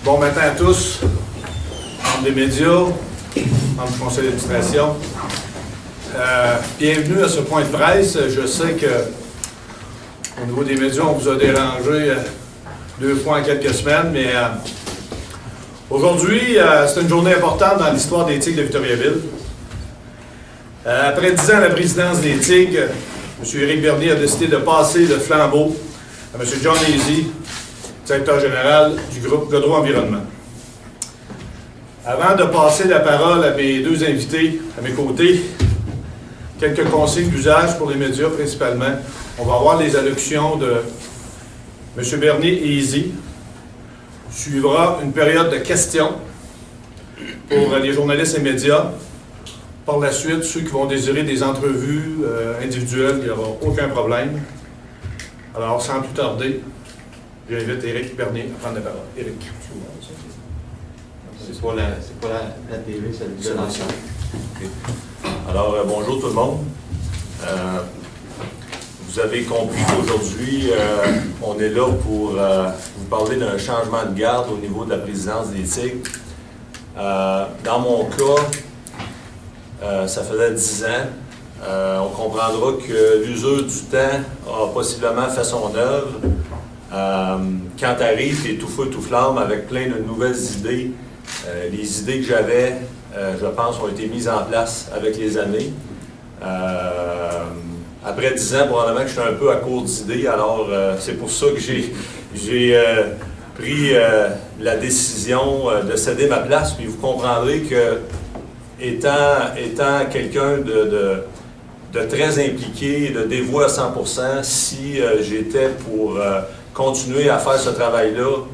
Bon matin à tous, membres des médias, membres du conseil d'administration. Bienvenue à ce point de presse. Je sais que au niveau des médias, on vous a dérangé 2 fois en quelques semaines, mais aujourd'hui, c'est une journée importante dans l'histoire des Tigres de Victoriaville. Après 10 ans à la présidence des Tigres, M. Éric Bernier a décidé de passer le flambeau à M. John Easy, directeur général du groupe Godreau Environnement. Avant de passer la parole à mes 2 invités à mes côtés, quelques consignes d'usage pour les médias principalement. On va avoir les allocutions de M. Bernier et Easy. Suivra une période de questions pour les journalistes et médias. Par la suite, ceux qui vont désirer des entrevues individuelles, il n'y aura aucun problème. Alors, sans plus tarder, j'invite Éric Bernier à prendre la parole. Éric. C'est pas la TV, c'est le lanceur. Okay. Alors, bonjour tout le monde. Vous avez compris qu'aujourd'hui, on est là pour vous parler d'un changement de garde au niveau de la présidence des Tigres. Dans mon cas, ça faisait 10 ans. On comprendra que l'usure du temps a possiblement fait son œuvre. Quand tu arrives, tu es tout feu, tout flamme avec plein de nouvelles idées. Les idées que j'avais, je pense, ont été mises en place avec les années. Après 10 ans, probablement que je suis un peu à court d'idées, alors c'est pour ça que j'ai pris la décision de céder ma place. Puis vous comprendrez que, étant quelqu'un de très impliqué, de dévoué à 100%, si j'étais pour continuer à faire ce travail-là,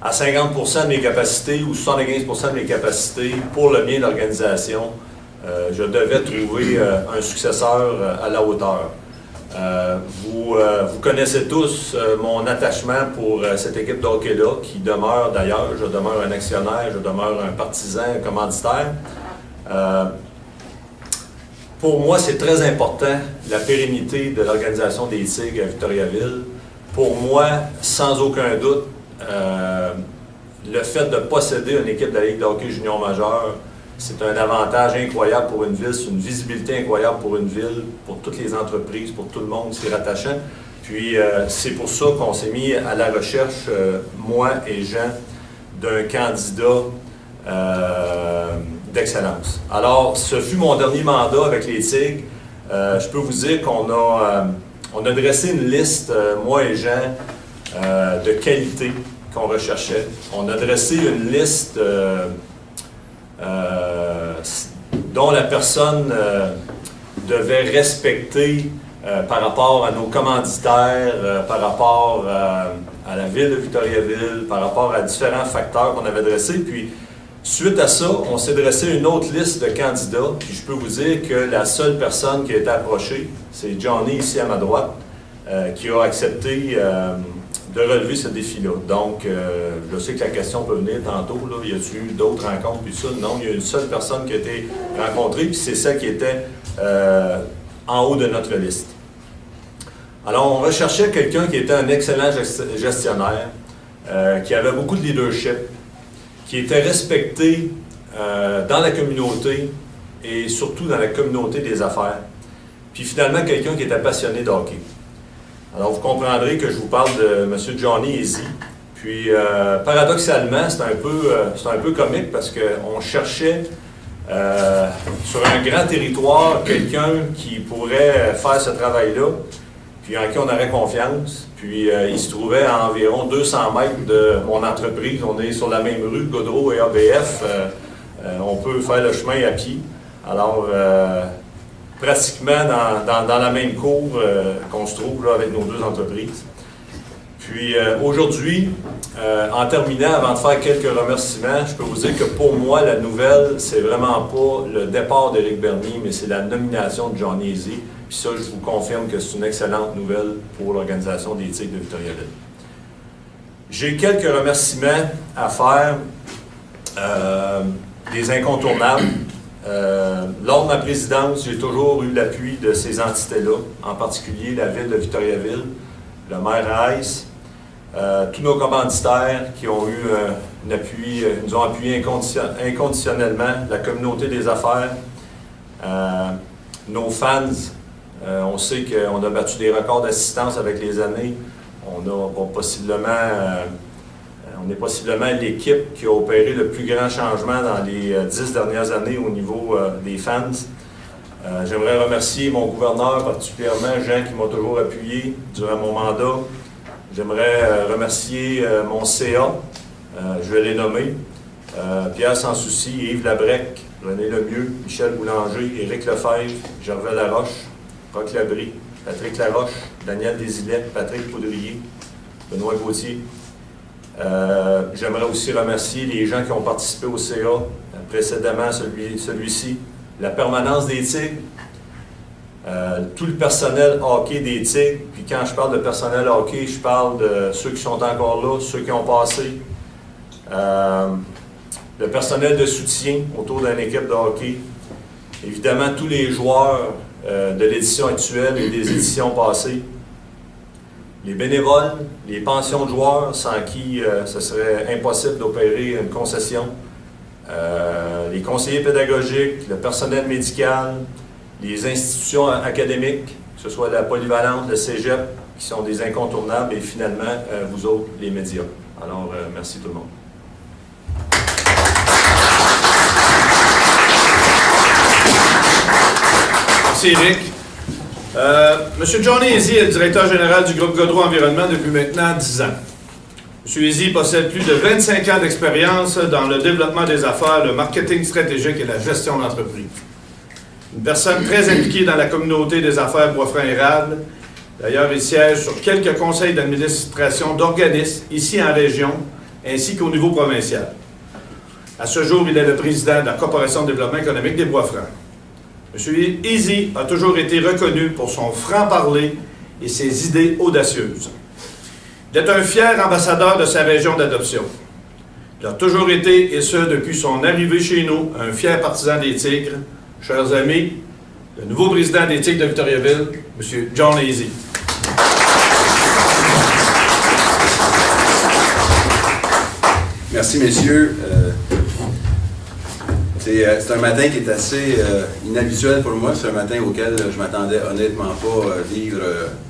à 50% de mes capacités ou 75% de mes capacités pour le bien de l'organisation, je devais trouver un successeur à la hauteur. Vous connaissez tous mon attachement pour cette équipe de hockey-là, qui demeure d'ailleurs, je demeure un actionnaire, je demeure un partisan, un commanditaire. Pour moi, c'est très important, la pérennité de l'organisation des Tigres à Victoriaville. Pour moi, sans aucun doute, le fait de posséder une équipe de la Ligue de hockey junior majeure, c'est un avantage incroyable pour une ville, c'est une visibilité incroyable pour une ville, pour toutes les entreprises, pour tout le monde s'y rattachant. Puis c'est pour ça qu'on s'est mis à la recherche, moi et Jean, d'un candidat d'excellence. Alors, ce fut mon dernier mandat avec les Tigres. Je peux vous dire qu'on a dressé une liste, moi et Jean, de qualité qu'on recherchait. On a dressé une liste dont la personne devait respecter par rapport à nos commanditaires, par rapport à la ville de Victoriaville, par rapport à différents facteurs qu'on avait dressés. Puis, suite à ça, on s'est dressé une autre liste de candidats. Puis, je peux vous dire que la seule personne qui a été approchée, c'est Johnny, ici à ma droite, qui a accepté de relever ce défi-là. Donc, je sais que la question peut venir tantôt, là, y a-t-il eu d'autres rencontres, puis ça? Non, il y a une seule personne qui a été rencontrée, puis c'est celle qui était en haut de notre liste. Alors, on recherchait quelqu'un qui était un excellent gestionnaire, qui avait beaucoup de leadership, qui était respecté dans la communauté et surtout dans la communauté des affaires. Puis finalement, quelqu'un qui était passionné de hockey. Alors, vous comprendrez que je vous parle de M. Johnny Easy. Puis, paradoxalement, c'est un peu comique parce qu'on cherchait sur un grand territoire quelqu'un qui pourrait faire ce travail-là, puis en qui on aurait confiance. Puis, il se trouvait à environ 200 mètres de mon entreprise. On est sur la même rue, Godreau et ABF. On peut faire le chemin à pied. Alors, pratiquement dans la même cour qu'on se trouve là, avec nos 2 entreprises. Puis aujourd'hui, en terminant, avant de faire quelques remerciements, je peux vous dire que pour moi, la nouvelle, c'est vraiment pas le départ d'Éric Bernier, mais c'est la nomination de Johnny Easy. Puis ça, je vous confirme que c'est une excellente nouvelle pour l'organisation des Tigres de Victoriaville. J'ai quelques remerciements à faire, des incontournables. Lors de ma présidence, j'ai toujours eu l'appui de ces entités-là, en particulier la ville de Victoriaville, le maire Hayes, tous nos commanditaires qui ont eu un appui, nous ont appuyé inconditionnellement, la communauté des affaires, nos fans. On sait qu'on a battu des records d'assistance avec les années. On est possiblement l'équipe qui a opéré le plus grand changement dans les 10 dernières années au niveau des fans. J'aimerais remercier mon gouverneur, particulièrement Jean, qui m'a toujours appuyé durant mon mandat. J'aimerais remercier mon CA, je vais les nommer, Pierre Sansouci, Yves Labrec, René Lemieux, Michel Boulanger, Éric Lefebvre, Gervais Laroche, Roch Labrie, Patrick Laroche, Daniel Desilets, Patrick Poudrier, Benoît Gauthier. J'aimerais aussi remercier les gens qui ont participé au CA, précédemment celui-ci, la permanence des Tigres, tout le personnel hockey des Tigres. Puis quand je parle de personnel hockey, je parle de ceux qui sont encore là, ceux qui ont passé, le personnel de soutien autour d'une équipe de hockey, évidemment tous les joueurs de l'édition actuelle et des éditions passées, les bénévoles, les pensions de joueurs sans qui ce serait impossible d'opérer une concession, les conseillers pédagogiques, le personnel médical, les institutions académiques, que ce soit la polyvalente, le cégep, qui sont des incontournables, et finalement, vous autres, les médias. Alors, merci tout le monde. Merci, Éric. M. John Easy est le directeur général du groupe Godreau Environnement depuis maintenant 10 ans. M. Easy possède plus de 25 ans d'expérience dans le développement des affaires, le marketing stratégique et la gestion d'entreprise. Une personne très impliquée dans la communauté des affaires Boisfranc-Érable. D'ailleurs, il siège sur quelques conseils d'administration d'organismes ici en région, ainsi qu'au niveau provincial. À ce jour, il est le président de la Corporation de développement économique des Bois-Francs. M. Easy a toujours été reconnu pour son franc-parler et ses idées audacieuses. Il est un fier ambassadeur de sa région d'adoption. Il a toujours été, et ce depuis son arrivée chez nous, un fier partisan des Tigres. Chers amis, le nouveau président des Tigres de Victoriaville, M. John Easy. Merci, messieurs. C'est un matin qui est assez inhabituel pour moi. C'est un matin auquel je m'attendais honnêtement pas vivre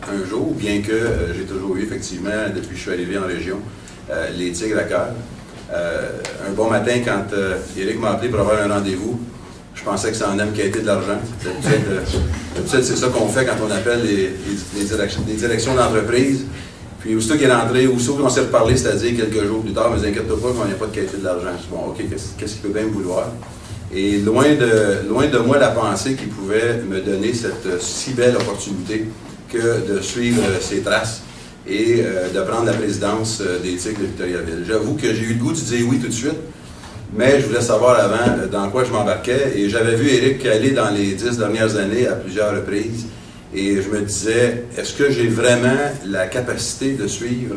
un jour, bien que j'ai toujours eu, effectivement, depuis que je suis arrivé en région, les Tigres à cœur. Un bon matin, quand Éric m'a appelé pour avoir un rendez-vous, je pensais que ça en aime qui a été de l'argent. D'habitude, c'est ça qu'on fait quand on appelle les directions d'entreprise. Puis aussitôt qu'il est rentré, aussitôt qu'on s'est reparlé, c'est-à-dire quelques jours plus tard, mais inquiète-toi pas qu'on n'y a pas de qualité de l'argent. Je dis, bon, OK, qu'est-ce qu'il peut bien me vouloir? Et loin de moi la pensée qu'il pouvait me donner cette si belle opportunité que de suivre ses traces et de prendre la présidence des Tigres de Victoriaville. J'avoue que j'ai eu le goût de dire oui tout de suite, mais je voulais savoir avant dans quoi je m'embarquais. Et j'avais vu Éric aller dans les 10 dernières années à plusieurs reprises. Et je me disais, est-ce que j'ai vraiment la capacité de suivre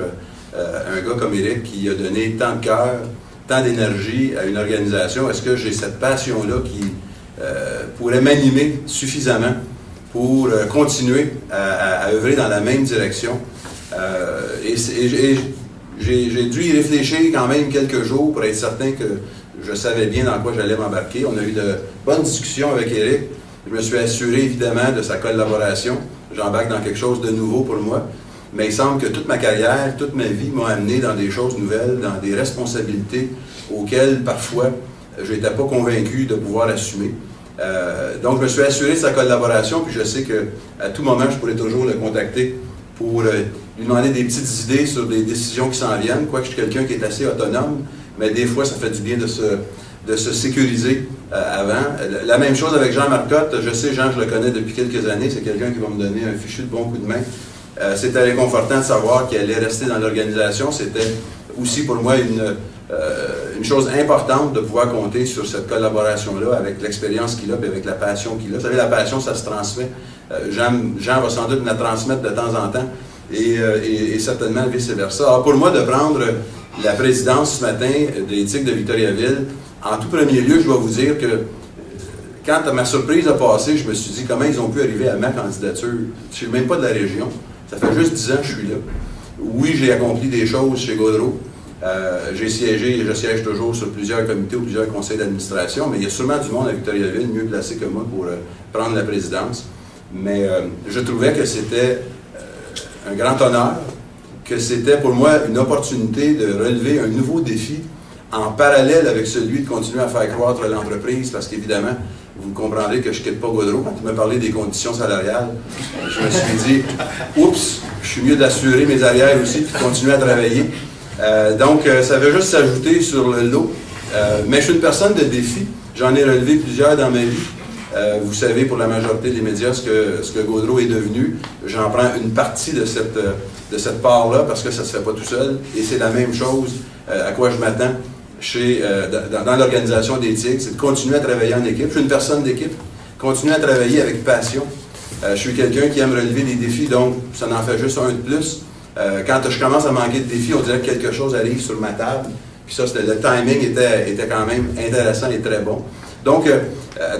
un gars comme Éric qui a donné tant de cœur, tant d'énergie à une organisation? Est-ce que j'ai cette passion-là qui pourrait m'animer suffisamment pour continuer à œuvrer dans la même direction? J'ai dû y réfléchir quand même quelques jours pour être certain que je savais bien dans quoi j'allais m'embarquer. On a eu de bonnes discussions avec Éric. Je me suis assuré évidemment de sa collaboration. J'embarque dans quelque chose de nouveau pour moi. Mais il semble que toute ma carrière, toute ma vie m'a amené dans des choses nouvelles, dans des responsabilités auxquelles parfois je n'étais pas convaincu de pouvoir assumer. Donc je me suis assuré de sa collaboration, puis je sais qu'à tout moment, je pourrais toujours le contacter pour lui demander des petites idées sur des décisions qui s'en viennent, quoique je suis quelqu'un qui est assez autonome, mais des fois ça fait du bien de se sécuriser avant. La même chose avec Jean Marcotte. Je sais, Jean, je le connais depuis quelques années, c'est quelqu'un qui va me donner un fichu de bon coup de main. C'était réconfortant de savoir qu'il allait rester dans l'organisation. C'était aussi pour moi une chose importante de pouvoir compter sur cette collaboration-là avec l'expérience qu'il a et avec la passion qu'il a. Vous savez, la passion, ça se transmet. Jean va sans doute me la transmettre de temps en temps et certainement vice-versa. Alors pour moi, de prendre la présidence ce matin des Tigres de Victoriaville, en tout premier lieu, je dois vous dire que quand ma surprise a passé, je me suis dit comment ils ont pu arriver à ma candidature. Je ne suis même pas de la région. Ça fait juste 10 ans que je suis là. Oui, j'ai accompli des choses chez Gaudreau. J'ai siégé et je siège toujours sur plusieurs comités ou plusieurs conseils d'administration, mais il y a sûrement du monde à Victoriaville mieux placé que moi pour prendre la présidence. Mais je trouvais que c'était un grand honneur, que c'était pour moi une opportunité de relever un nouveau défi en parallèle avec celui de continuer à faire croître l'entreprise, parce qu'évidemment, vous comprendrez que je ne quitte pas Gaudreau. Quand il m'a parlé des conditions salariales, je me suis dit, oups, je suis mieux d'assurer mes arrières aussi, puis de continuer à travailler. Donc, ça veut juste s'ajouter sur le lot. Mais je suis une personne de défi. J'en ai relevé plusieurs dans ma vie. Vous savez, pour la majorité des médias, ce que Gaudreau est devenu. J'en prends une partie de cette part-là, parce que ça ne se fait pas tout seul. Et c'est la même chose à quoi je m'attends dans l'organisation des Tigres, c'est de continuer à travailler en équipe. Je suis une personne d'équipe, continuer à travailler avec passion. Je suis quelqu'un qui aime relever des défis, donc ça en fait juste un de plus. Quand je commence à manquer de défis, on dirait que quelque chose arrive sur ma table. Puis ça, le timing était quand même intéressant et très bon. Donc,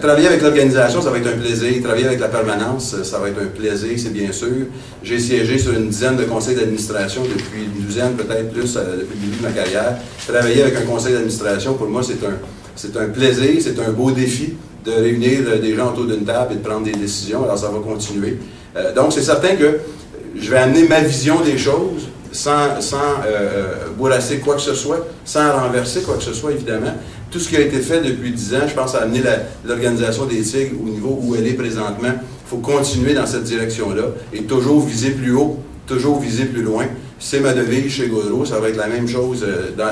travailler avec l'organisation, ça va être un plaisir. Travailler avec la permanence, ça va être un plaisir, c'est bien sûr. J'ai siégé sur une dizaine de conseils d'administration depuis une douzaine, peut-être plus, depuis le début de ma carrière. Travailler avec un conseil d'administration, pour moi, c'est un plaisir, c'est un beau défi de réunir des gens autour d'une table et de prendre des décisions. Alors, ça va continuer. Donc, c'est certain que je vais amener ma vision des choses sans bourrasser quoi que ce soit, sans renverser quoi que ce soit, évidemment. Tout ce qui a été fait depuis 10 ans, je pense, a amené l'organisation des Tigres au niveau où elle est présentement. Il faut continuer dans cette direction-là et toujours viser plus haut, toujours viser plus loin. C'est ma devise chez Gaudreau, ça va être la même chose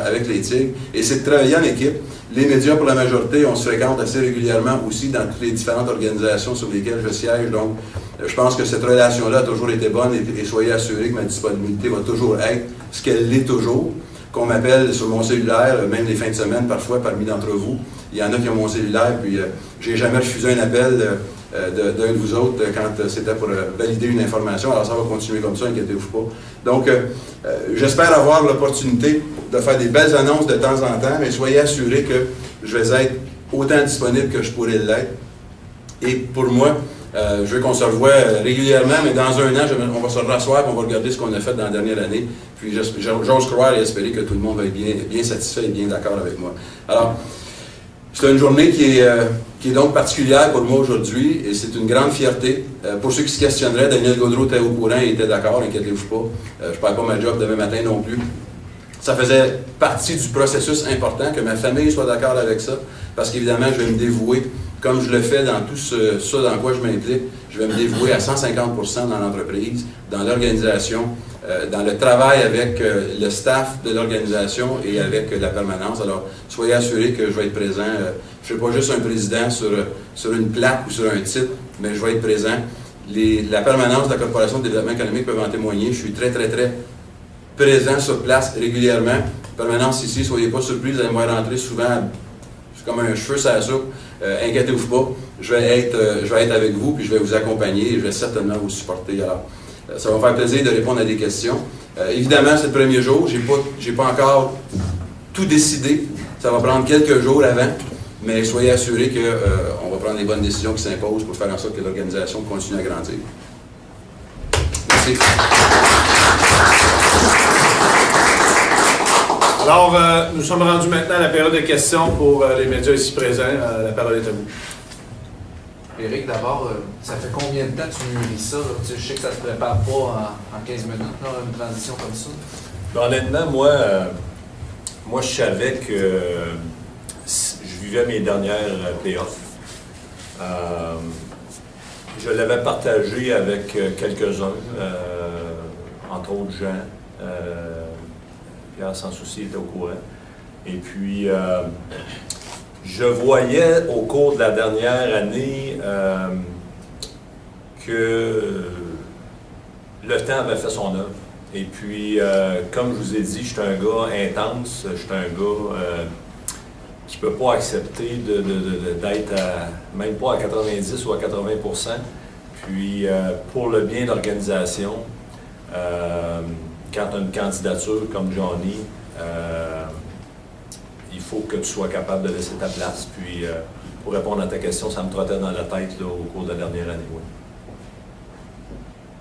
avec les Tigres. Et c'est de travailler en équipe. Les médias, pour la majorité, on se fréquente assez régulièrement aussi dans toutes les différentes organisations sur lesquelles je siège. Donc, je pense que cette relation-là a toujours été bonne et soyez assurés que ma disponibilité va toujours être ce qu'elle l'est toujours. Qu'on m'appelle sur mon cellulaire, même les fins de semaine, parfois, parmi d'entre vous. Il y en a qui ont mon cellulaire, puis j'ai jamais refusé un appel d'un de vous autres quand c'était pour valider une information. Alors ça va continuer comme ça, inquiétez-vous pas. Donc, j'espère avoir l'opportunité de faire des belles annonces de temps en temps, mais soyez assurés que je vais être autant disponible que je pourrais l'être. Et pour moi, je veux qu'on se revoie régulièrement, mais dans un an, on va se rasseoir et on va regarder ce qu'on a fait dans la dernière année. Puis j'ose croire et espérer que tout le monde va être bien satisfait et bien d'accord avec moi. Alors, c'est une journée qui est donc particulière pour moi aujourd'hui et c'est une grande fierté. Pour ceux qui se questionneraient, Daniel Gaudreau était au courant et était d'accord, inquiétez-vous pas. Je ne perds pas ma job demain matin non plus. Ça faisait partie du processus important que ma famille soit d'accord avec ça, parce qu'évidemment, je vais me dévouer, comme je le fais dans tout ça dans quoi je m'implique, je vais me dévouer à 150% dans l'entreprise, dans l'organisation, dans le travail avec le staff de l'organisation et avec la permanence. Alors, soyez assurés que je vais être présent. Je ne suis pas juste un président sur une plaque ou sur un titre, mais je vais être présent. La permanence de la Corporation de développement économique peuvent en témoigner. Je suis très, très, très présent sur place régulièrement. Permanence ici, soyez pas surpris, vous allez me voir rentrer souvent, c'est comme un cheveu sur la soupe. Inquiétez-vous pas, je vais être avec vous, puis je vais vous accompagner et je vais certainement vous supporter. Alors, ça va me faire plaisir de répondre à des questions. Évidemment, c'est le premier jour, j'ai pas encore tout décidé. Ça va prendre quelques jours avant, mais soyez assurés qu'on va prendre les bonnes décisions qui s'imposent pour faire en sorte que l'organisation continue à grandir. Merci. Alors, nous sommes rendus maintenant à la période de questions pour les médias ici présents. La parole est à vous. Éric, d'abord, ça fait combien de temps que tu mûris ça? Là? Tu sais, je sais que ça ne se prépare pas en 15 minutes, là, une transition comme ça. Honnêtement, moi, je savais que je vivais mes dernières playoffs. Je l'avais partagé avec quelques-uns, entre autres Jean. Pierre, sans souci, était au courant. Et puis, je voyais au cours de la dernière année que le temps avait fait son œuvre. Et puis, comme je vous ai dit, je suis un gars intense, je suis un gars qui ne peut pas accepter d'être même pas à 90 ou à 80%. Puis, pour le bien de l'organisation, quand tu as une candidature comme Johnny, il faut que tu sois capable de laisser ta place. Puis, pour répondre à ta question, ça me trottait dans la tête là, au cours de la dernière année.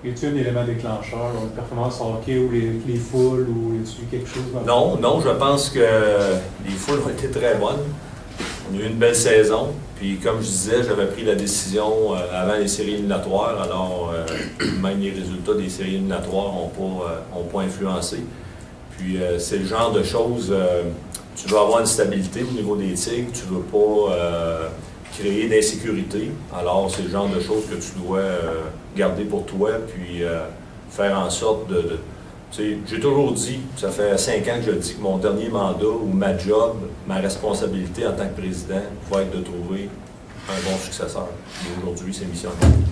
Oui. Y a-t-il un élément déclencheur, une performance hockey ou les foules, ou y a-t-il quelque chose? Non, je pense que les foules ont été très bonnes. On a eu une belle saison. Puis, comme je disais, j'avais pris la décision avant les séries éliminatoires. Alors, même les résultats des séries éliminatoires n'ont pas influencé. Puis, c'est le genre de choses, tu veux avoir une stabilité au niveau des Tigres, tu ne veux pas créer d'insécurité. Alors, c'est le genre de choses que tu dois garder pour toi, puis faire en sorte de tu sais, j'ai toujours dit, ça fait 5 ans que je dis que mon dernier mandat ou ma job, ma responsabilité en tant que président, va être de trouver un bon successeur. Et aujourd'hui, c'est mission accomplie.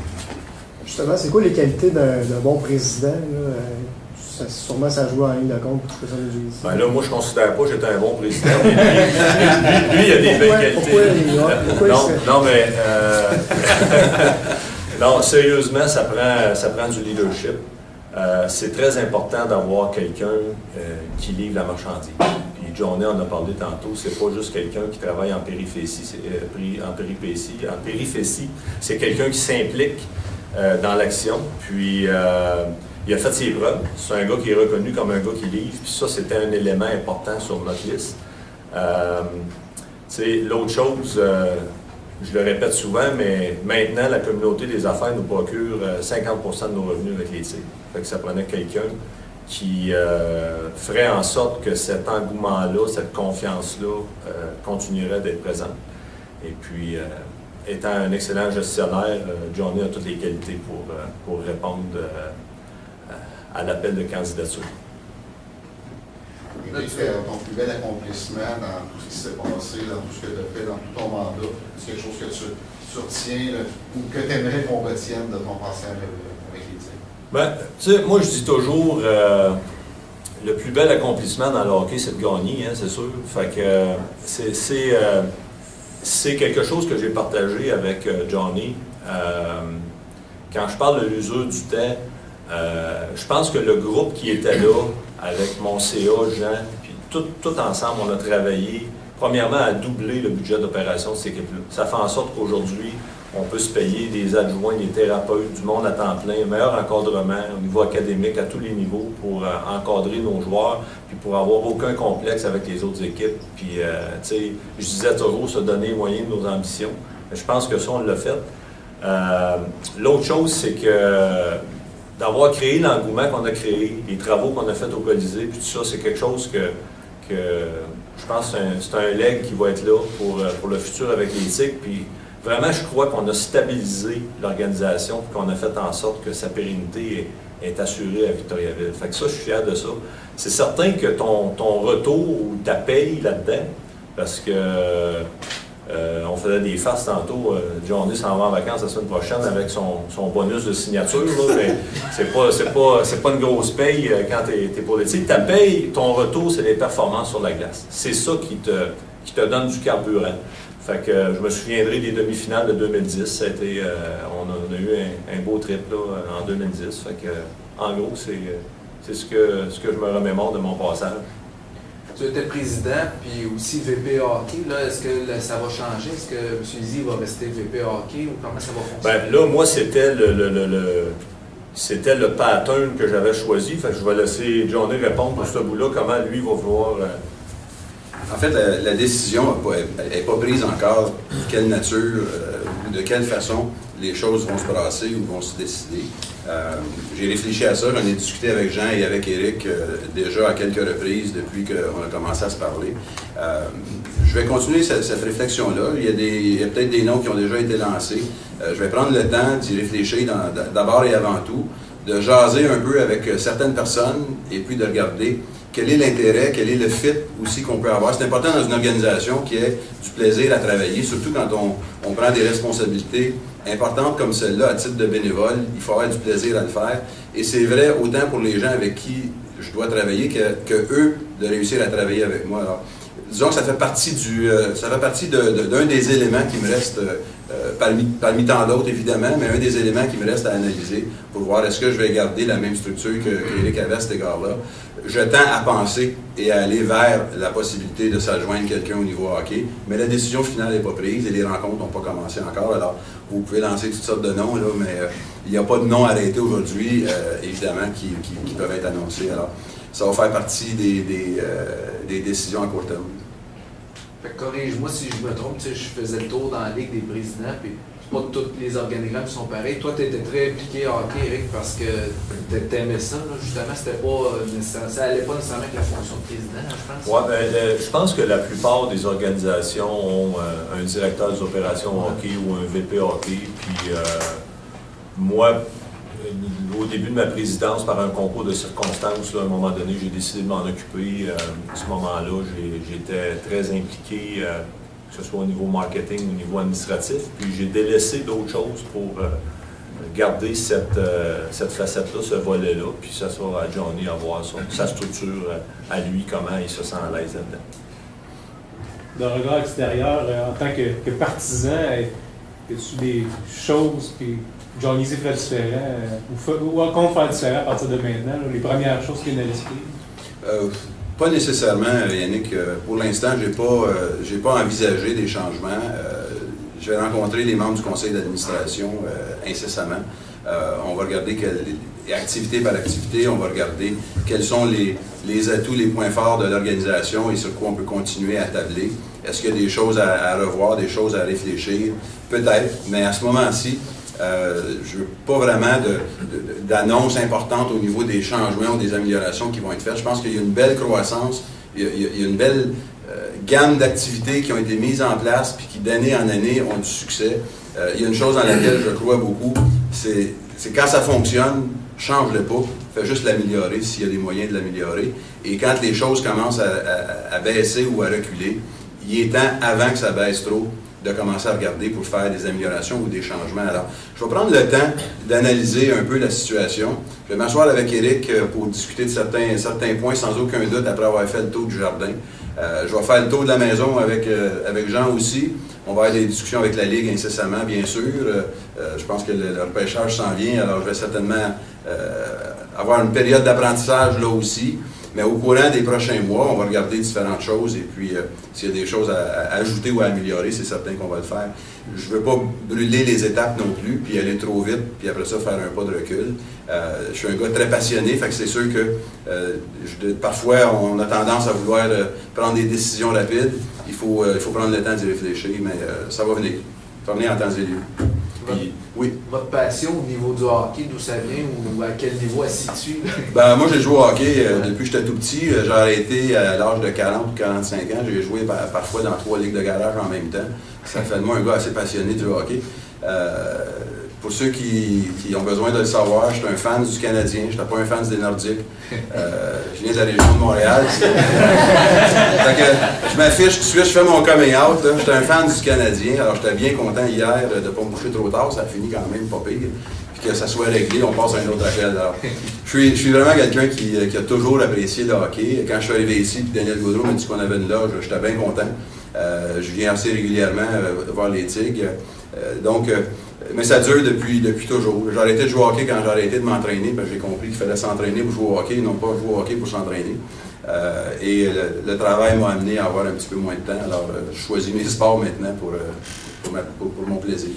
Justement, c'est quoi les qualités d'un bon président? Là? Sûrement, ça joue en ligne de compte pour que ça nous dise. Ben là, moi, je ne considère pas que j'étais un bon président. Lui, il a des belles qualités. Non, mais... non, sérieusement, ça prend du leadership. C'est très important d'avoir quelqu'un qui livre la marchandise. Puis Johnny en a parlé tantôt, c'est pas juste quelqu'un qui travaille en périphétie, c'est quelqu'un qui s'implique dans l'action. Puis il a fait ses preuves. C'est un gars qui est reconnu comme un gars qui livre. Puis ça, c'était un élément important sur notre liste. L'autre chose, je le répète souvent, mais maintenant, la communauté des affaires nous procure 50% de nos revenus avec les Tigres. Fait que ça prenait quelqu'un qui ferait en sorte que cet engouement-là, cette confiance-là continuerait d'être présente. Et puis, étant un excellent gestionnaire, Johnny a toutes les qualités pour répondre à l'appel de candidature. Et ton plus bel accomplissement dans tout ce qui s'est passé, dans tout ce que tu as fait, dans tout ton mandat, c'est quelque chose que tu retiens ou que tu aimerais qu'on retienne de ton passage avec les Tigres? Ben, tu sais, moi je dis toujours, le plus bel accomplissement dans le hockey, c'est de gagner, hein, c'est sûr. Fait que c'est quelque chose que j'ai partagé avec Johnny. Quand je parle de l'usure du temps, je pense que le groupe qui était là, avec mon CA, Jean, puis tout ensemble, on a travaillé, premièrement, à doubler le budget d'opération de cette équipe-là. Ça fait en sorte qu'aujourd'hui, on peut se payer des adjoints, des thérapeutes, du monde à temps plein, un meilleur encadrement au niveau académique à tous les niveaux pour encadrer nos joueurs, puis pour avoir aucun complexe avec les autres équipes. Puis, tu sais, je disais toujours se donner les moyens de nos ambitions. Je pense que ça, on l'a fait. L'autre chose, c'est que d'avoir créé l'engouement qu'on a créé, les travaux qu'on a fait au Colisée, puis tout ça, c'est quelque chose que je pense que c'est un leg qui va être là pour le futur avec les Tigres. Puis vraiment, je crois qu'on a stabilisé l'organisation et qu'on a fait en sorte que sa pérennité est assurée à Victoriaville. Fait que ça, je suis fier de ça. C'est certain que ton retour ou ta paye là-dedans, parce que on faisait des farces tantôt. Johnny s'en va en vacances la semaine prochaine avec son bonus de signature, là, mais c'est pas une grosse paye quand tu es politique. Ta paye, ton retour, c'est les performances sur la glace. C'est ça qui te donne du carburant. Fait que je me souviendrai des demi-finales de 2010. Ça a été, on a eu un beau trip là, en 2010. Fait que, en gros, c'est ce que je me remémore de mon passage. Tu étais président, puis aussi VP hockey. Là, est-ce que ça va changer? Est-ce que M. Izzy va rester VP hockey ou comment ça va fonctionner? Ben, là, moi, c'était le pattern que j'avais choisi. Fait que je vais laisser Johnny répondre pour ce bout-là, comment lui va vouloir... En fait, la décision n'est pas prise encore de quelle nature ou de quelle façon les choses vont se brasser ou vont se décider. J'ai réfléchi à ça, j'en ai discuté avec Jean et avec Éric déjà à quelques reprises depuis qu'on a commencé à se parler. Je vais continuer cette réflexion-là. Il y a peut-être des noms qui ont déjà été lancés. Je vais prendre le temps d'y réfléchir d'abord et avant tout, de jaser un peu avec certaines personnes et puis de regarder quel est l'intérêt, quel est le fit aussi qu'on peut avoir. C'est important dans une organisation qui ait du plaisir à travailler, surtout quand on prend des responsabilités importantes comme celle-là à titre de bénévole. Il faut avoir du plaisir à le faire. Et c'est vrai autant pour les gens avec qui je dois travailler que eux de réussir à travailler avec moi. Alors, disons que ça fait partie d'un des éléments qui me reste parmi tant d'autres, évidemment, mais un des éléments qui me reste à analyser pour voir est-ce que je vais garder la même structure qu'Éric avait à cet égard-là. Je tends à penser et à aller vers la possibilité de s'adjoindre quelqu'un au niveau hockey, mais la décision finale n'est pas prise et les rencontres n'ont pas commencé encore. Alors, vous pouvez lancer toutes sortes de noms, là, mais il n'y a pas de noms arrêtés aujourd'hui, évidemment, qui peuvent être annoncés. Alors, ça va faire partie des décisions à court terme. Fait que corrige-moi si je me trompe, tu sais, je faisais le tour dans la Ligue des présidents, puis c'est pas tous les organigrammes qui sont pareils. Toi, tu étais très impliqué en hockey, Eric, parce que tu aimais ça, là, justement, c'était pas ça allait pas nécessairement avec la fonction de président, je pense. Oui, je pense que la plupart des organisations ont un directeur des opérations hockey ou un VP hockey, puis moi, au début de ma présidence, par un concours de circonstances, là, à un moment donné, j'ai décidé de m'en occuper. À ce moment-là, j'étais très impliqué, que ce soit au niveau marketing ou au niveau administratif. Puis j'ai délaissé d'autres choses pour garder cette facette-là, ce volet-là. Puis ça sera à Johnny à voir sa structure à lui, comment il se sent à l'aise là-dedans. D'un regard extérieur, en tant que partisan, y-a-tu des choses que Johnny Z fait différent ou qu'on fait différent à partir de maintenant, là, les premières choses qui viennent à l'esprit? Pas nécessairement, Yannick. Pour l'instant, j'ai pas envisagé des changements. Je vais rencontrer les membres du conseil d'administration incessamment. On va regarder activité par activité, on va regarder quels sont les atouts, les points forts de l'organisation et sur quoi on peut continuer à tabler. Est-ce qu'il y a des choses à revoir, des choses à réfléchir? Peut-être, mais à ce moment-ci, je ne veux pas vraiment d'annonces importantes au niveau des changements ou des améliorations qui vont être faites. Je pense qu'il y a une belle croissance, il y a une belle gamme d'activités qui ont été mises en place puis qui, d'année en année, ont du succès. Il y a une chose dans laquelle je crois beaucoup, c'est quand ça fonctionne, change-le pas, fais juste l'améliorer s'il y a des moyens de l'améliorer. Et quand les choses commencent à baisser ou à reculer, il est temps, avant que ça baisse trop, de commencer à regarder pour faire des améliorations ou des changements. Alors, je vais prendre le temps d'analyser un peu la situation. Je vais m'asseoir avec Éric pour discuter de certains points sans aucun doute après avoir fait le tour du jardin. Je vais faire le tour de la maison avec Jean aussi. On va avoir des discussions avec la Ligue incessamment, bien sûr. Je pense que le repêchage s'en vient, alors je vais certainement avoir une période d'apprentissage là aussi. Mais au courant des prochains mois, on va regarder différentes choses et puis s'il y a des choses à ajouter ou à améliorer, c'est certain qu'on va le faire. Je ne veux pas brûler les étapes non plus, puis aller trop vite, puis après ça faire un pas de recul. Je suis un gars très passionné, fait que c'est sûr que parfois on a tendance à vouloir prendre des décisions rapides. Il faut prendre le temps d'y réfléchir, mais ça va venir. Ça va venir en temps et lieu. Puis, oui. Votre passion au niveau du hockey, d'où ça vient ou à quel niveau elle se situe? Ben, moi, j'ai joué au hockey depuis que j'étais tout petit. J'ai arrêté à l'âge de 40 ou 45 ans. J'ai joué parfois dans 3 ligues de garage en même temps. Ça fait de moi un gars assez passionné du hockey. Pour ceux qui ont besoin de le savoir, je suis un fan du Canadien. Je n'étais pas un fan des Nordiques. Je viens de la région de Montréal. Fait que je m'affiche tout de suite, je fais mon coming out. J'étais un fan du Canadien. Alors, j'étais bien content hier de ne pas me coucher trop tard. Ça a fini quand même pas pire. Puis que ça soit réglé, on passe à un autre appel. Alors, je suis vraiment quelqu'un qui a toujours apprécié le hockey. Quand je suis arrivé ici, puis Daniel Gaudreau m'a dit qu'on avait une loge, j'étais bien content. Je viens assez régulièrement voir les Tigres. Mais ça dure depuis toujours. J'ai arrêté de jouer au hockey quand j'ai arrêté de m'entraîner, parce que j'ai compris qu'il fallait s'entraîner pour jouer au hockey, non pas jouer au hockey pour s'entraîner. Et le travail m'a amené à avoir un petit peu moins de temps. Alors, je choisis mes sports maintenant pour mon plaisir.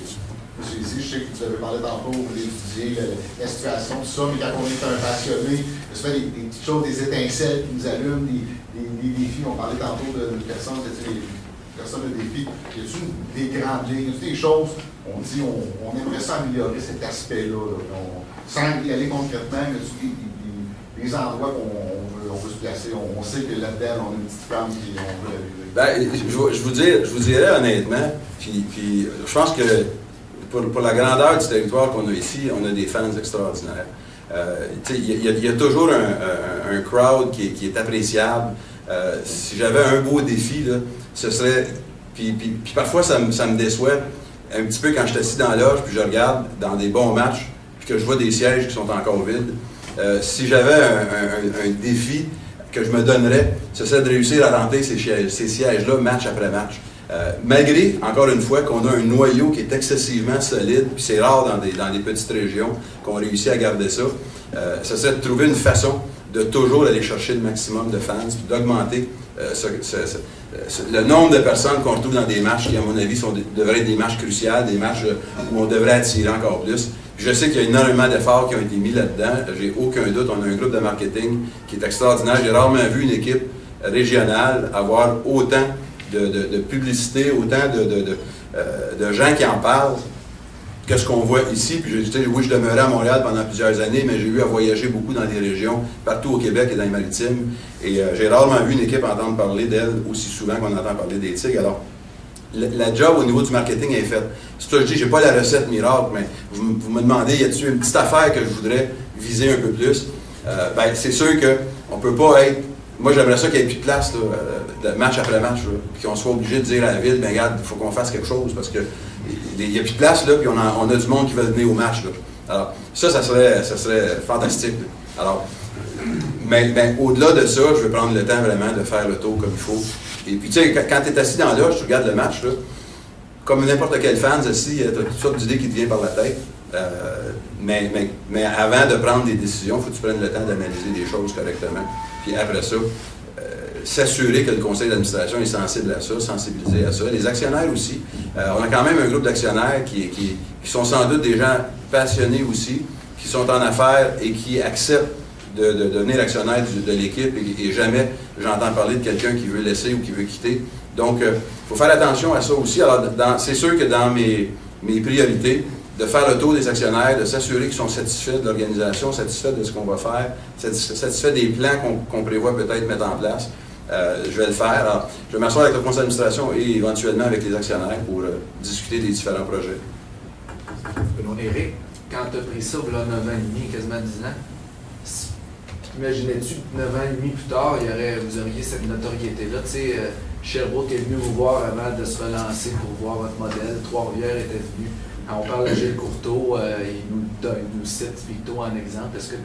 Monsieur Izzy, je sais que vous avez parlé tantôt, vous voulez étudier la situation, tout ça, mais quand on est un passionné, il se fait des petites choses, des étincelles qui nous allument, des défis. On parlait tantôt de personnes, de défis. Y a-t-il des grandes lignes, y a-t-il des choses, on dit, on aimerait ça améliorer cet aspect-là, sans y aller concrètement, y a-t-il des endroits où on veut se placer, on sait que là-dedans, on a une petite femme qui on veut la vivre. Ben, je vous dirais honnêtement, puis je pense que pour la grandeur du territoire qu'on a ici, on a des fans extraordinaires. Il y a toujours un crowd qui est appréciable. Si j'avais un beau défi, là, ce serait... Puis parfois, ça me déçoit un petit peu quand je suis assis dans la loge, puis je regarde dans des bons matchs, puis que je vois des sièges qui sont encore vides. Si j'avais un défi que je me donnerais, ce serait de réussir à rentrer ces sièges-là match après match. Malgré, encore une fois, qu'on a un noyau qui est excessivement solide, puis c'est rare dans des petites régions qu'on réussit à garder ça, ça serait de trouver une façon de toujours aller chercher le maximum de fans, puis d'augmenter le nombre de personnes qu'on retrouve dans des matchs qui, à mon avis, devraient être des matchs cruciaux, des matchs où on devrait attirer encore plus. Puis je sais qu'il y a énormément d'efforts qui ont été mis là-dedans. J'ai aucun doute. On a un groupe de marketing qui est extraordinaire. J'ai rarement vu une équipe régionale avoir autant de publicité, autant de gens qui en parlent que ce qu'on voit ici. Puis oui, je demeurais à Montréal pendant plusieurs années, mais j'ai eu à voyager beaucoup dans des régions, partout au Québec et dans les Maritimes. Et j'ai rarement vu une équipe entendre parler d'elle aussi souvent qu'on entend parler des Tigres. Alors, la job au niveau du marketing est faite. C'est ça que je dis, j'ai pas la recette miracle, mais vous me demandez, y a-t-il une petite affaire que je voudrais viser un peu plus? C'est sûr qu'on peut pas être... Moi, j'aimerais ça qu'il n'y ait plus de place, là, de match après match, puis qu'on soit obligé de dire à la ville, regarde, il faut qu'on fasse quelque chose, parce que il n'y a plus de place, là, puis on a du monde qui veut venir au match, là. Alors, ça serait fantastique, là. Alors, mais au-delà de ça, je vais prendre le temps vraiment de faire le tour comme il faut. Et puis, tu sais, quand tu es assis dans la loge, tu regardes le match, là, comme n'importe quel fan, aussi, tu as toutes sortes d'idées qui te viennent par la tête. Mais avant de prendre des décisions, il faut que tu prennes le temps d'analyser les choses correctement. Puis après ça, s'assurer que le conseil d'administration est sensible à ça, sensibilisé à ça. Les actionnaires aussi. On a quand même un groupe d'actionnaires qui sont sans doute des gens passionnés aussi, qui sont en affaires et qui acceptent de devenir actionnaire de l'équipe et jamais j'entends parler de quelqu'un qui veut laisser ou qui veut quitter. Donc, il faut faire attention à ça aussi. Alors, c'est sûr que dans mes priorités, de faire le tour des actionnaires, de s'assurer qu'ils sont satisfaits de l'organisation, satisfaits de ce qu'on va faire, satisfaits des plans qu'on prévoit peut-être mettre en place. Je vais le faire. Alors, je vais m'asseoir avec le conseil d'administration et éventuellement avec les actionnaires pour discuter des différents projets. Éric, quand tu as pris ça, il y a 9 ans et demi, quasiment 10 ans, imaginais-tu que 9 ans et demi plus tard, vous auriez cette notoriété-là? Tu sais, Sherbrooke est venu vous voir avant de se relancer pour voir votre modèle. Trois-Rivières était venu. Quand on parle de Gilles Courteau, il nous cite Victo en exemple. Est-ce que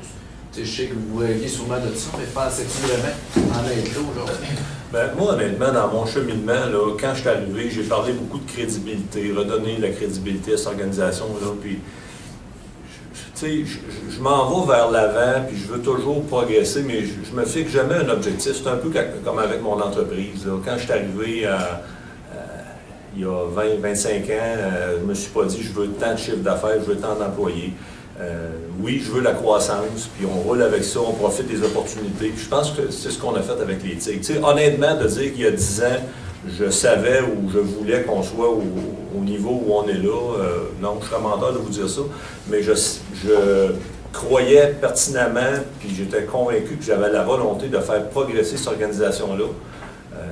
je sais que vous rêviez sûrement de ça, mais pensais-tu vraiment en être là aujourd'hui? Ben, moi, honnêtement, dans mon cheminement, là, quand je suis arrivé, j'ai parlé beaucoup de crédibilité, redonner de la crédibilité à cette organisation-là. Puis, je m'en vais vers l'avant, puis je veux toujours progresser, mais je me fixe jamais un objectif. C'est un peu comme avec mon entreprise. Là. Quand je suis arrivé il y a 20-25 ans, je ne me suis pas dit je veux tant de chiffre d'affaires, je veux tant d'employés. Oui, je veux la croissance, puis on roule avec ça, on profite des opportunités. Puis je pense que c'est ce qu'on a fait avec les Tigres. Tu sais, honnêtement, de dire qu'il y a 10 ans, je savais ou je voulais qu'on soit au niveau où on est là, non, je serais menteur de vous dire ça, mais je croyais pertinemment, puis j'étais convaincu que j'avais la volonté de faire progresser cette organisation-là.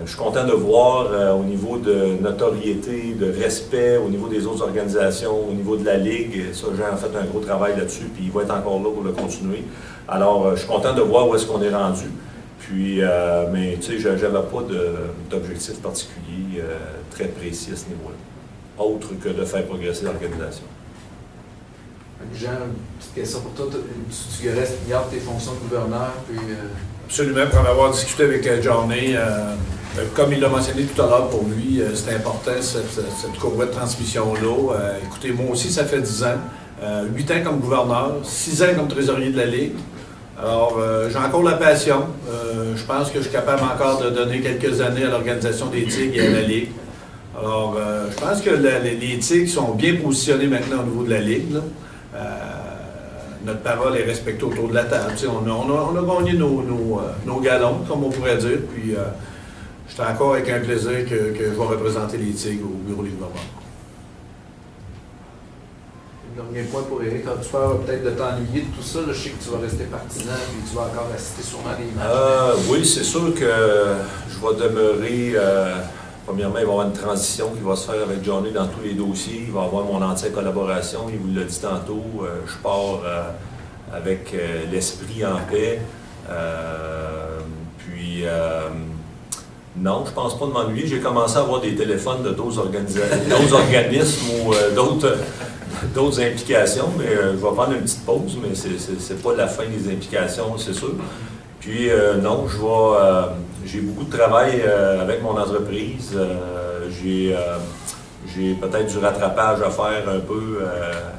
Je suis content de voir au niveau de notoriété, de respect, au niveau des autres organisations, au niveau de la Ligue. Ça, j'ai en fait un gros travail là-dessus, puis il va être encore là pour le continuer. Alors, je suis content de voir où est-ce qu'on est rendu. Puis, mais tu sais, je n'avais pas d'objectif particulier très précis à ce niveau-là, autre que de faire progresser l'organisation. Jean, une petite question pour toi. Tu restes gardes tes fonctions de gouverneur, puis... Absolument, pour en avoir discuté avec Johnny, comme il l'a mentionné tout à l'heure, pour lui, c'est important cette courbe de transmission-là. Écoutez, moi aussi, ça fait 10 ans, 8 ans comme gouverneur, 6 ans comme trésorier de la Ligue. Alors, j'ai encore la passion. Je pense que je suis capable encore de donner quelques années à l'organisation des Tigres et à la Ligue. Alors, je pense que les Tigres sont bien positionnés maintenant au niveau de la Ligue, là. Notre parole est respectée autour de la table. On a gagné nos galons, comme on pourrait dire. Puis, j'étais encore avec un plaisir que je vais représenter les Tigres au bureau des gouvernements. Le dernier point pour Éric, quand tu peur peut-être de t'ennuyer de tout ça, là, je sais que tu vas rester partisan et tu vas encore assister sûrement à des matchs. Oui, c'est sûr que je vais demeurer... Premièrement, il va y avoir une transition qui va se faire avec Johnny dans tous les dossiers. Il va y avoir mon entière collaboration. Il vous l'a dit tantôt. Je pars avec l'esprit en paix. Non, je ne pense pas de m'ennuyer. J'ai commencé à avoir des téléphones de d'autres organismes ou d'autres implications. Mais je vais prendre une petite pause, mais ce n'est pas la fin des implications, c'est sûr. Puis non, je j'ai beaucoup de travail avec mon entreprise. J'ai peut-être du rattrapage à faire un peu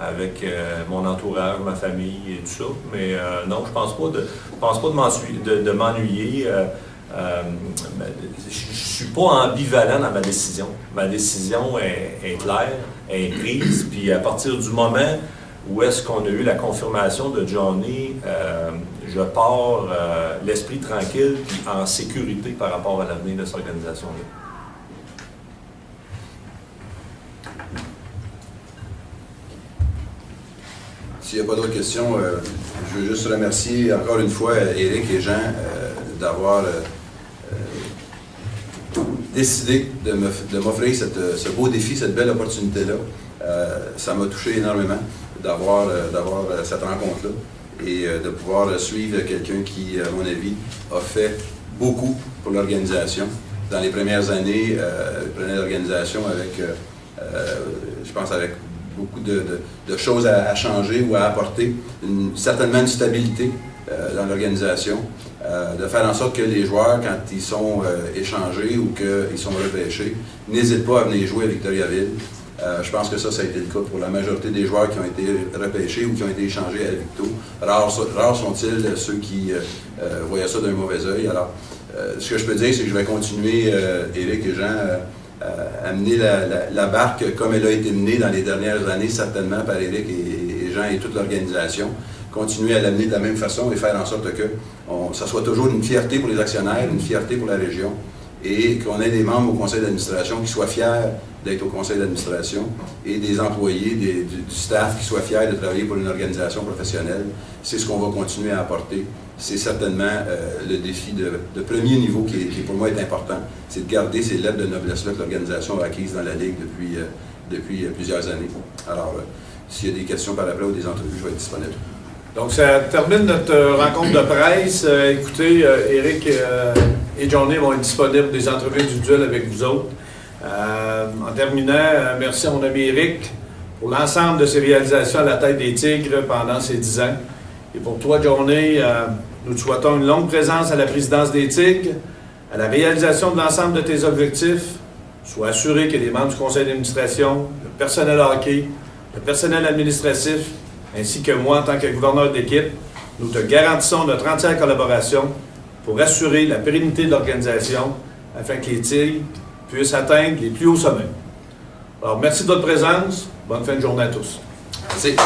avec mon entourage, ma famille et tout ça. Mais non, je pense pas de m'ennuyer. Je suis pas ambivalent dans ma décision. Ma décision est claire, est prise. Puis à partir du moment où est-ce qu'on a eu la confirmation de Johnny, je pars l'esprit tranquille puis en sécurité par rapport à l'avenir de cette organisation-là. S'il n'y a pas d'autres questions, je veux juste remercier encore une fois Éric et Jean d'avoir décidé de m'offrir ce beau défi, cette belle opportunité-là. Ça m'a touché énormément d'avoir cette rencontre-là et de pouvoir suivre quelqu'un qui, à mon avis, a fait beaucoup pour l'organisation. Dans les premières années, il prenait l'organisation avec, je pense, avec beaucoup de choses à changer ou à apporter, certainement une stabilité dans l'organisation, de faire en sorte que les joueurs, quand ils sont échangés ou qu'ils sont repêchés, n'hésitent pas à venir jouer à Victoriaville. Je pense que ça a été le cas pour la majorité des joueurs qui ont été repêchés ou qui ont été échangés à Victo. Rares sont-ils ceux qui voyaient ça d'un mauvais œil. Alors, ce que je peux dire, c'est que je vais continuer, Éric et Jean, à mener la barque comme elle a été menée dans les dernières années, certainement par Éric et Jean et toute l'organisation. Continuer à l'amener de la même façon et faire en sorte que ça soit toujours une fierté pour les actionnaires, une fierté pour la région et qu'on ait des membres au conseil d'administration qui soient fiers d'être au conseil d'administration et des employés, du staff qui soient fiers de travailler pour une organisation professionnelle. C'est ce qu'on va continuer à apporter. C'est certainement le défi de premier niveau qui pour moi est important. C'est de garder ces lettres de noblesse-là que l'organisation a acquises dans la Ligue depuis plusieurs années. Alors, s'il y a des questions par après ou des entrevues, je vais être disponible. Donc, ça termine notre rencontre de presse. Écoutez, Éric et Johnny vont être disponibles pour des entrevues individuelles avec vous autres. En terminant, merci à mon ami Éric pour l'ensemble de ses réalisations à la tête des Tigres pendant ces 10 ans. Et pour toi, Johnny, nous te souhaitons une longue présence à la présidence des Tigres, à la réalisation de l'ensemble de tes objectifs. Sois assuré que les membres du conseil d'administration, le personnel hockey, le personnel administratif, ainsi que moi en tant que gouverneur d'équipe, nous te garantissons notre entière collaboration pour assurer la pérennité de l'organisation afin que les Tigres puissent atteindre les plus hauts sommets. Alors, merci de votre présence. Bonne fin de journée à tous. Merci.